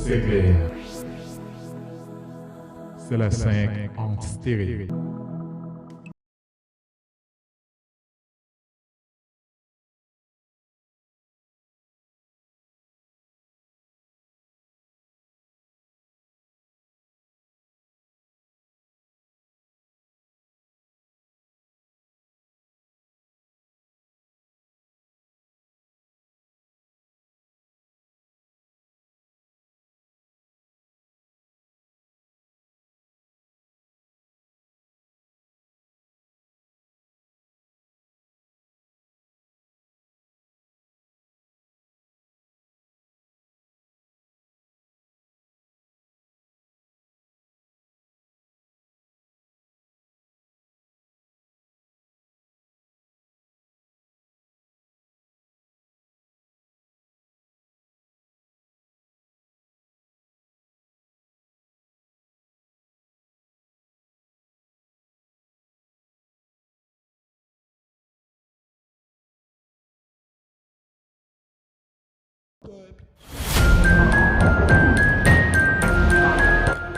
C'est clair. C'est la 5 en stéréo.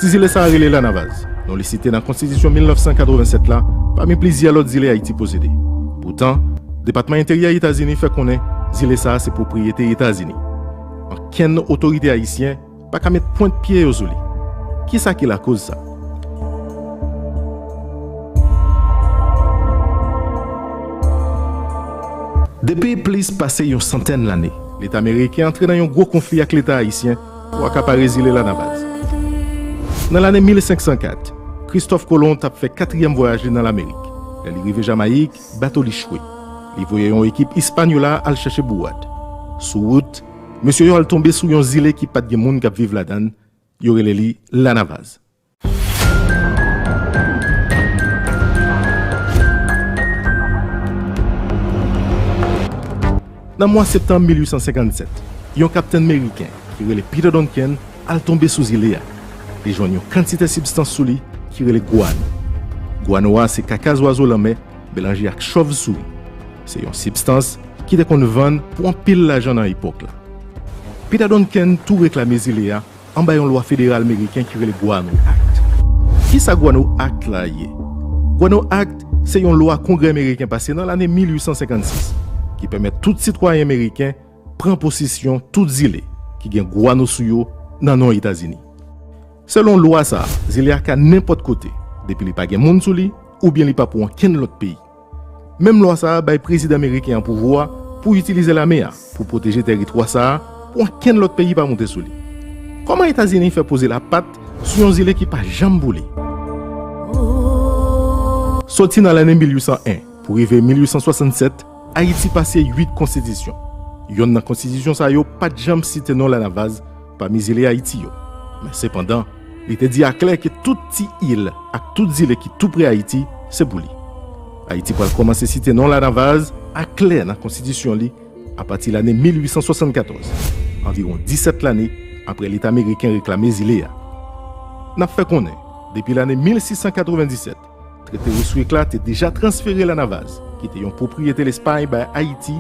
Zile ça relé Lanavaz. Nous les cité dans la Constitution 1987 là, parmi plusieurs autres Zile Haïti possédés. Pourtant, le département intérieur États-Unis fait connaître Zile ça c'est propriété États-Unis. Aucune autorité haïtienne pas qu'à mettre point de pied aux Zile. Qui ça qui la cause ça? Depuis plus passé une centaine d'années, l'État américain entré dans un gros conflit avec l'État haïtien pour accaparer Zile Lanavaz. Dans l'année 1504, Christophe Colomb a fait 4e voyage dans l'Amérique. Il est arrivé à Jamaïque, bateau l'échoué. Il voyait une équipe espagnole à chercher Bouad. Sur route, monsieur est tombé sur un Zile qui pas de monde qui vivent là-dedans. Il aurait les Lanavaz. Dans le mois de septembre 1857, un capitaine américain qui est Peter Duncan a tombé sous Zile. Il joint une quantité de substances sous lui qui est le guano. Guano, c'est caca d'oiseau la mer mélangé avec chauve-souris. C'est une substance qui est qu'on vend pour un pile l'argent dans l'époque. Peter Duncan tout réclamé Zile en bas une loi fédérale américaine qui est le Guano Act. Qui ça Guano Act là? Guano Act, c'est une loi congrès américain passée dans l'année 1856 qui permet à tout citoyen américain prendre possession tout Zile qui gagne guano sous yo dans les États-Unis. Selon loi ça, Zile a n'importe côté, depuis il pas gen moun sou li ou bien il pas pour aucun autre pays. Même loi ça bay président américain en pouvoir pour utiliser la mer pour protéger territoire ça pour aucun autre pays pas monter sou li. Comment les États-Unis fait poser la patte sur un Zile qui pas jamais boulé? Sorti dans l'année 1801 pour arriver 1867, Haïti passé 8 constitutions. Yon dans constitution ça yo pas jamais cité non Lanavaz parmi Zile Haïti yo. Mais cependant, il était dit à clair que toute petite île et toute île qui tout près Haïti, c'est pour lui. Haïti va commencer à citer non Lanavaz à clair dans la constitution li à partir de l'année 1874, environ 17 années après l'État américain réclamé Zile. N'a fait connaître depuis l'année 1697, traité Rousseau éclat est déjà transféré Lanavaz, qui était une propriété de l'Espagne par Haïti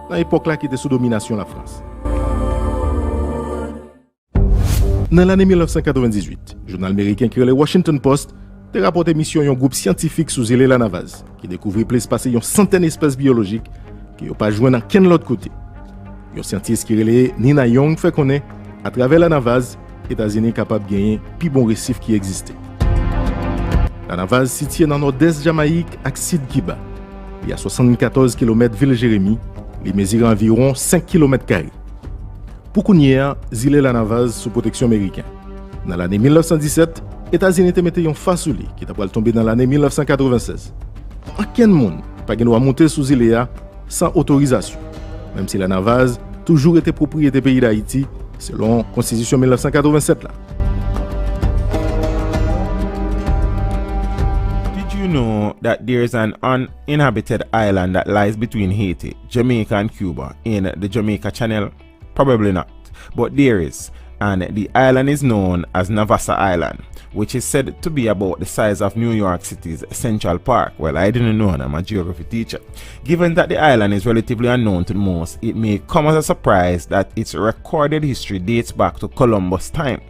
dans l'époque là qui était sous domination de la France. Dans l'année 1998, le journal américain qui est le Washington Post a rapporté mission d'un groupe scientifique sous Zile Lanavaz qui découvrit plus passer une centaine d'espèces biologiques qui n'ont pas joué dans quel autre côté. Un scientiste qui est Nina Young fait connaître à travers Lanavaz, les États-Unis capables de gagner le plus bon récif qui existait. Lanavaz situé dans le nord-est Jamaïque avec Sid Kiba. Il y a 74 km ville Jérémy, il mesure environ 5 km². Pour qu'on y ait, Zile Lanavaz sous protection américaine. Dans l'année 1917, les États-Unis te mettaient en face sur lui, qui t'a pas tombé dans l'année 1996. Aucun monde pas doit monter sous Zile sans autorisation, même si Lanavaz toujours été propriété pays d'Haïti selon la Constitution 1987 là. Did you know that there is an uninhabited island that lies between Haiti, Jamaica and Cuba in the Jamaica Channel? Probably not, but there is. and the island is known as Navassa Island, which is said to be about the size of New York City's Central Park. Well, I didn't know, and I'm a geography teacher. Given that the island is relatively unknown to most, it may come as a surprise that its recorded history dates back to Columbus' time.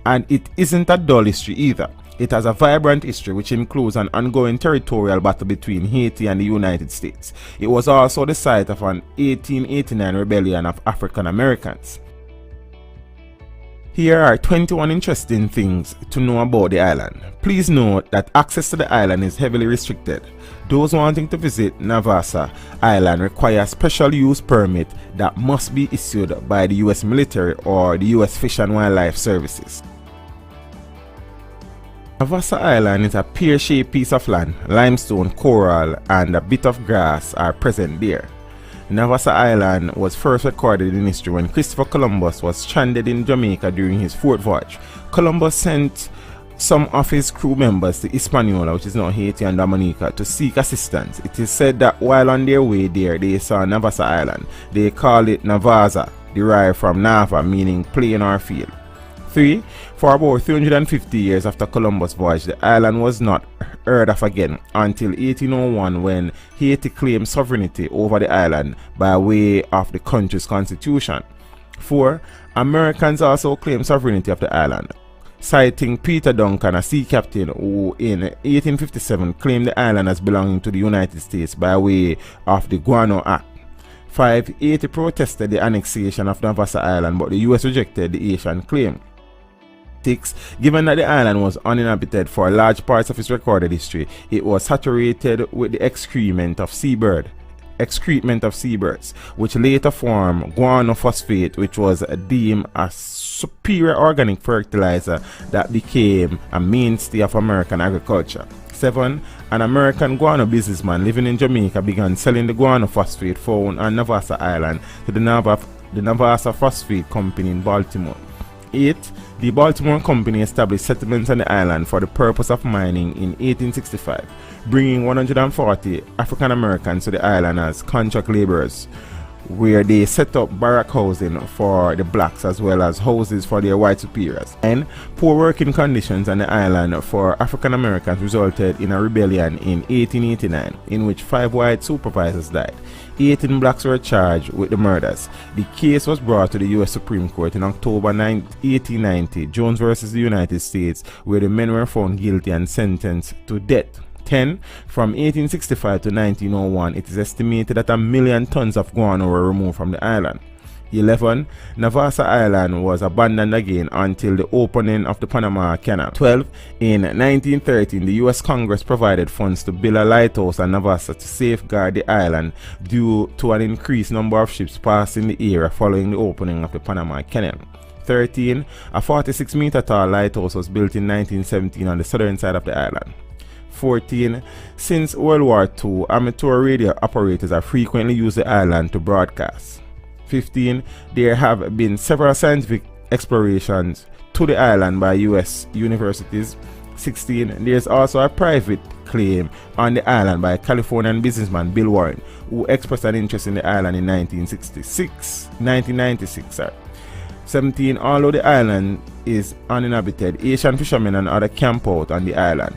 And it isn't a dull history either. It has a vibrant history which includes an ongoing territorial battle between Haiti and the United States. It was also the site of an 1889 rebellion of African Americans. Here are 21 interesting things to know about the island. Please note that access to the island is heavily restricted. Those wanting to visit Navassa Island require a special use permit that must be issued by the US military or the US Fish and Wildlife Services. Navassa Island is a pear-shaped piece of land. Limestone, coral, and a bit of grass are present there. Navassa Island was first recorded in history when Christopher Columbus was stranded in Jamaica during his fourth voyage. Columbus sent some of his crew members to Hispaniola, which is now Haiti and Dominica, to seek assistance. It is said that while on their way there, they saw Navassa Island. They called it Navaza, derived from Nava, meaning plain or field. 3. For about 350 years after Columbus' voyage, the island was not heard of again until 1801 when Haiti claimed sovereignty over the island by way of the country's constitution. 4. Americans also claimed sovereignty of the island, citing Peter Duncan, a sea captain who in 1857 claimed the island as belonging to the United States by way of the Guano Act. 5. Haiti protested the annexation of Navassa Island, but the US rejected the Haitian claim. 6. Given that the island was uninhabited for large parts of its recorded history, it was saturated with the excrement of seabirds, which later formed guano phosphate, which was deemed a superior organic fertilizer that became a mainstay of American agriculture. 7. An American guano businessman living in Jamaica began selling the guano phosphate found on Navassa Island to the Navassa Phosphate Company in Baltimore. 8. The Baltimore Company established settlements on the island for the purpose of mining in 1865, bringing 140 African Americans to the island as contract laborers, where they set up barrack housing for the blacks as well as houses for their white superiors. And poor working conditions on the island for African Americans resulted in a rebellion in 1889 in which 5 white supervisors died. 18 blacks were charged with the murders. The case was brought to the US Supreme Court in October 1890, Jones versus the United States, where the men were found guilty and sentenced to death. 10. From 1865 to 1901, it is estimated that 1 million tons of guano were removed from the island. 11. Navassa Island was abandoned again until the opening of the Panama Canal. 12. In 1913, the US Congress provided funds to build a lighthouse on Navassa to safeguard the island due to an increased number of ships passing the area following the opening of the Panama Canal. 13. A 46-meter tall lighthouse was built in 1917 on the southern side of the island. 14. Since World War II, amateur radio operators have frequently used the island to broadcast. 15. There have been several scientific explorations to the island by US universities. 16. There is also a private claim on the island by Californian businessman Bill Warren, who expressed an interest in the island in 1996. 17. Although the island is uninhabited, Asian fishermen and others camp out on the island.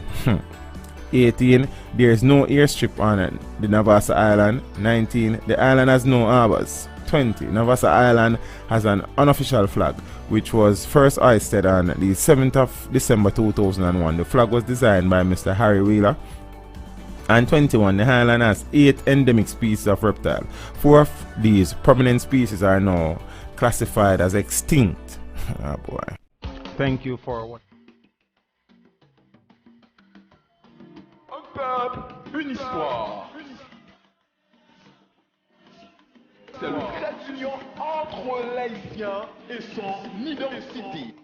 18. There is no airstrip on the Navassa Island. 19. The island has no harbors. 20. Navassa Island has an unofficial flag, which was first hoisted on the 7th of December 2001. The flag was designed by Mr. Harry Wheeler. And 21. The island has 8 endemic species of reptile. 4 of these prominent species are now classified as extinct. Oh boy. Thank you for watching. Un peuple, une histoire. C'est le trait d'union entre l'haïtien et son identité.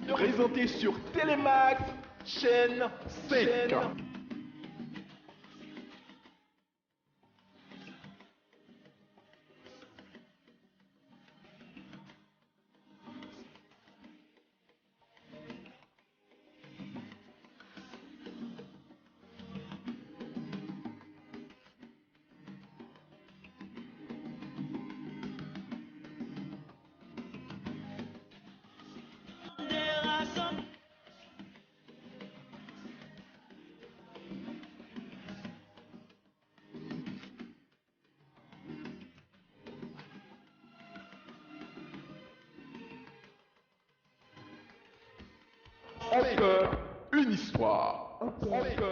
Présenté sur Télémax, chaîne 5. On peut une histoire. On peut